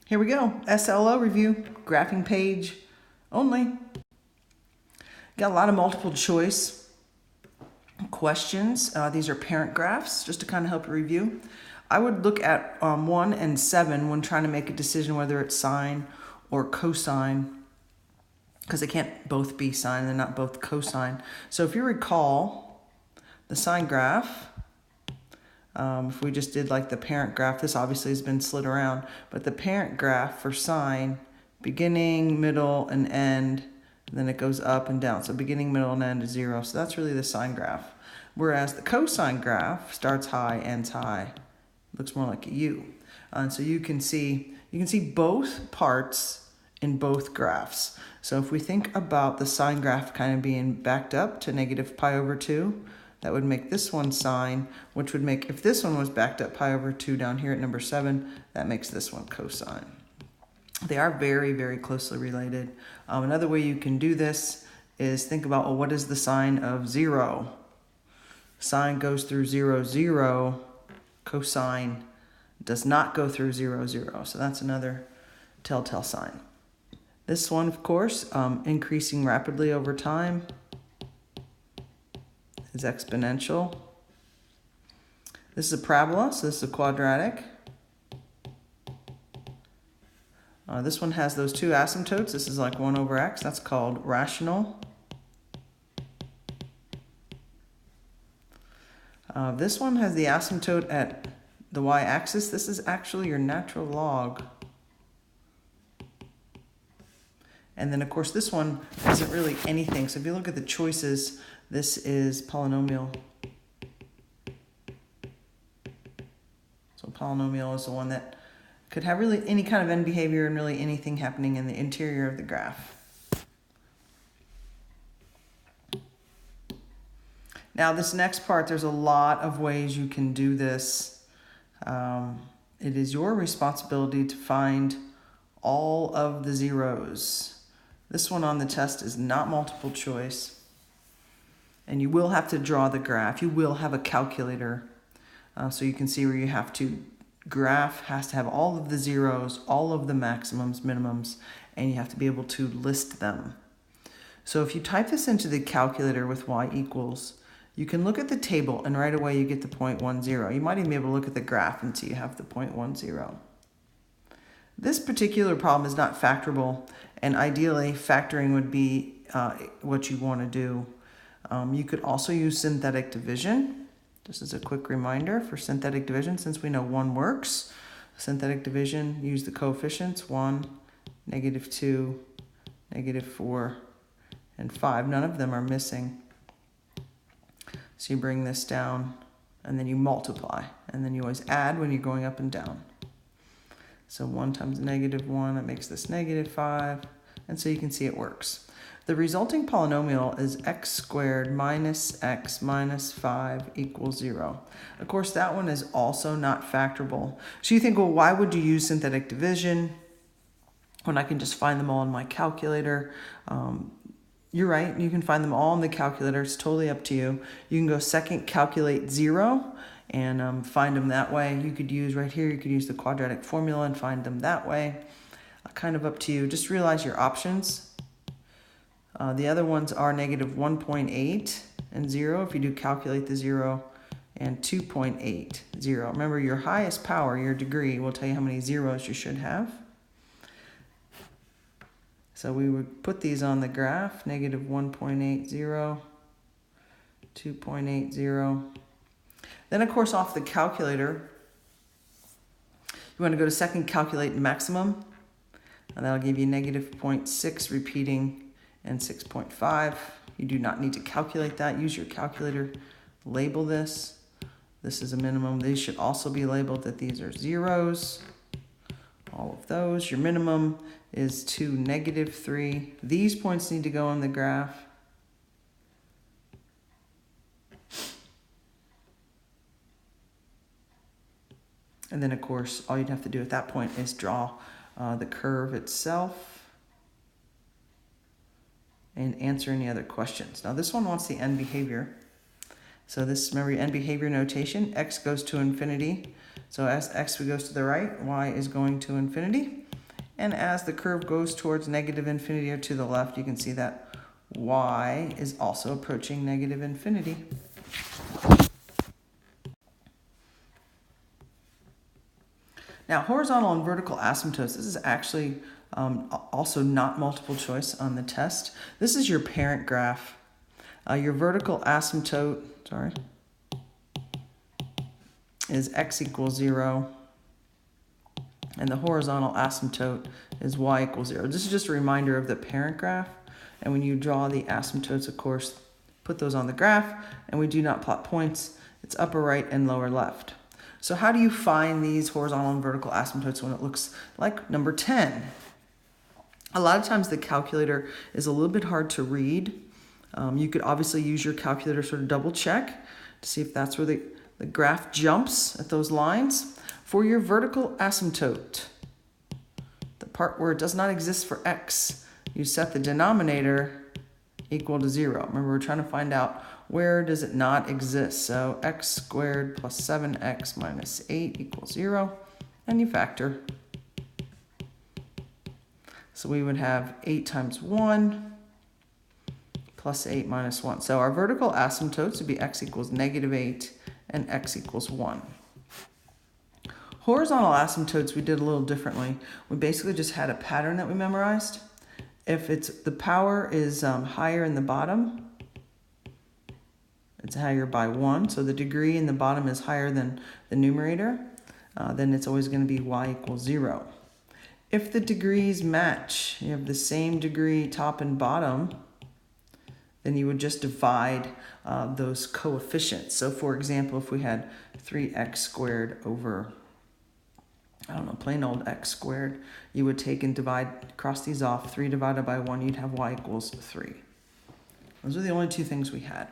Here we go, SLO Review Graphing page only. Got a lot of multiple choice questions. These are parent graphs, just to kind of help you review. I would look at 1 and 7 when trying to make a decision whether it's sine or cosine, because they can't both be sine, they're not both cosine. So if you recall the sine graph, if we just did like the parent graph, this obviously has been slid around, but the parent graph for sine, beginning, middle, and end, and then it goes up and down. So beginning, middle, and end is 0. So that's really the sine graph. Whereas the cosine graph starts high, ends high. Looks more like a U. And so you can see both parts in both graphs. So if we think about the sine graph kind of being backed up to negative pi over 2, that would make this one sine, which would make, if this one was backed up pi over 2 down here at number 7, that makes this one cosine. They are very, very closely related. Another way you can do this is think about, well, what is the sign of 0? Sine goes through 0, 0. Cosine does not go through 0, 0. So that's another telltale sign. This one, of course, increasing rapidly over time, is exponential. This is a parabola, so this is a quadratic. This one has those two asymptotes. This is like 1 over x. That's called rational. This one has the asymptote at the y-axis. This is actually your natural log. And then, of course, this one isn't really anything. So if you look at the choices, this is polynomial. So polynomial is the one that could have really any kind of end behavior and really anything happening in the interior of the graph. Now this next part, there's a lot of ways you can do this. It is your responsibility to find all of the zeros. This one on the test is not multiple choice. And you will have to draw the graph. You will have a calculator. So you can see where you have to graph has to have all of the zeros, all of the maximums, minimums, and you have to be able to list them. So if you type this into the calculator with y equals, you can look at the table and right away you get the 0.10. You might even be able to look at the graph and see you have the 0.10. This particular problem is not factorable, and ideally factoring would be what you want to do. You could also use synthetic division. This is a quick reminder for synthetic division, since we know 1 works. Synthetic division, use the coefficients 1, -2, -4, and 5. None of them are missing. So you bring this down, and then you multiply, and then you always add when you're going up and down. So 1 times -1, that makes this -5, and so you can see it works. The resulting polynomial is x squared minus x minus 5 equals 0. Of course, that one is also not factorable. So you think, well, why would you use synthetic division when I can just find them all in my calculator? You're right, you can find them all in the calculator. It's totally up to you. You can go second calculate 0 and find them that way. You could use right here, you could use the quadratic formula and find them that way. Kind of up to you. Just realize your options. The other ones are -1.8 and 0 if you do calculate the 0, and 2.8, 0. Remember, your highest power, your degree, will tell you how many zeros you should have. So we would put these on the graph, -1.80, 2.80. Then, of course, off the calculator, you want to go to second calculate maximum, and that'll give you -0.6 repeating and 6.5. You do not need to calculate that. Use your calculator. Label this. This is a minimum. These should also be labeled that these are zeros. All of those. Your minimum is to -3. These points need to go on the graph. And then, of course, all you'd have to do at that point is draw the curve itself and answer any other questions. Now this one wants the end behavior. So this, remember your end behavior notation, x goes to infinity. So as x goes to the right, y is going to infinity. And as the curve goes towards negative infinity or to the left, you can see that y is also approaching negative infinity. Now, horizontal and vertical asymptotes, this is actually also not multiple choice on the test. This is your parent graph. Your vertical asymptote, is x equals 0. And the horizontal asymptote is y equals 0. This is just a reminder of the parent graph. And when you draw the asymptotes, of course, put those on the graph. And we do not plot points. It's upper right and lower left. So how do you find these horizontal and vertical asymptotes when it looks like number 10? A lot of times the calculator is a little bit hard to read. You could obviously use your calculator sort of double check to see if that's where the graph jumps at those lines. For your vertical asymptote, the part where it does not exist for x, you set the denominator equal to 0. Remember, we're trying to find out where does it not exist. So x squared plus 7x minus 8 equals 0, and you factor. So we would have 8 times 1 plus 8 minus 1. So our vertical asymptotes would be x equals negative 8 and x equals 1. Horizontal asymptotes we did a little differently. We basically just had a pattern that we memorized. If the power is higher in the bottom, it's higher by 1. So the degree in the bottom is higher than the numerator. Then it's always going to be y equals 0. If the degrees match, you have the same degree top and bottom, then you would just divide those coefficients. So for example, if we had 3x squared over, I don't know, plain old x squared, you would take and cross these off. 3 divided by 1, you'd have y equals 3. Those are the only two things we had.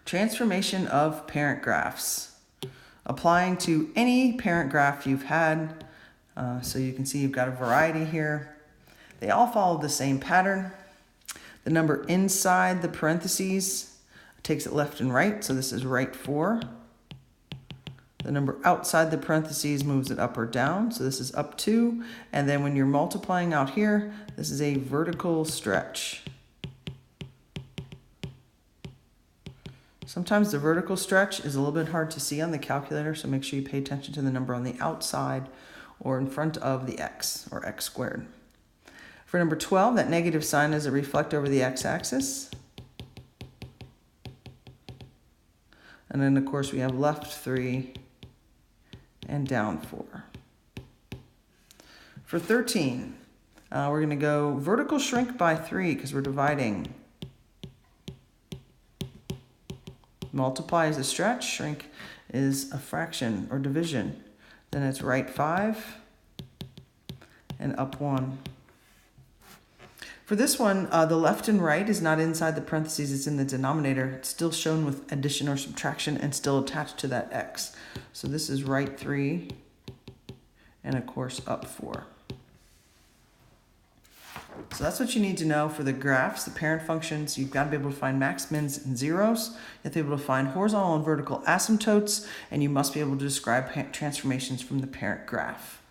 Transformation of parent graphs. Applying to any parent graph you've had. So you can see you've got a variety here. They all follow the same pattern. The number inside the parentheses takes it left and right. So this is right 4. The number outside the parentheses moves it up or down. So this is up 2. And then when you're multiplying out here, this is a vertical stretch. Sometimes the vertical stretch is a little bit hard to see on the calculator, so make sure you pay attention to the number on the outside or in front of the x, or x squared. For number 12, that negative sign is a reflect over the x-axis. And then, of course, we have left 3 and down 4. For 13, we're going to go vertical shrink by 3 because we're dividing. Multiply is a stretch, shrink is a fraction or division. Then it's right 5 and up 1. For this one, the left and right is not inside the parentheses, it's in the denominator. It's still shown with addition or subtraction and still attached to that x. So this is right 3 and of course up 4. So that's what you need to know for the graphs, the parent functions. You've got to be able to find max, mins, and zeros. You have to be able to find horizontal and vertical asymptotes, and you must be able to describe transformations from the parent graph.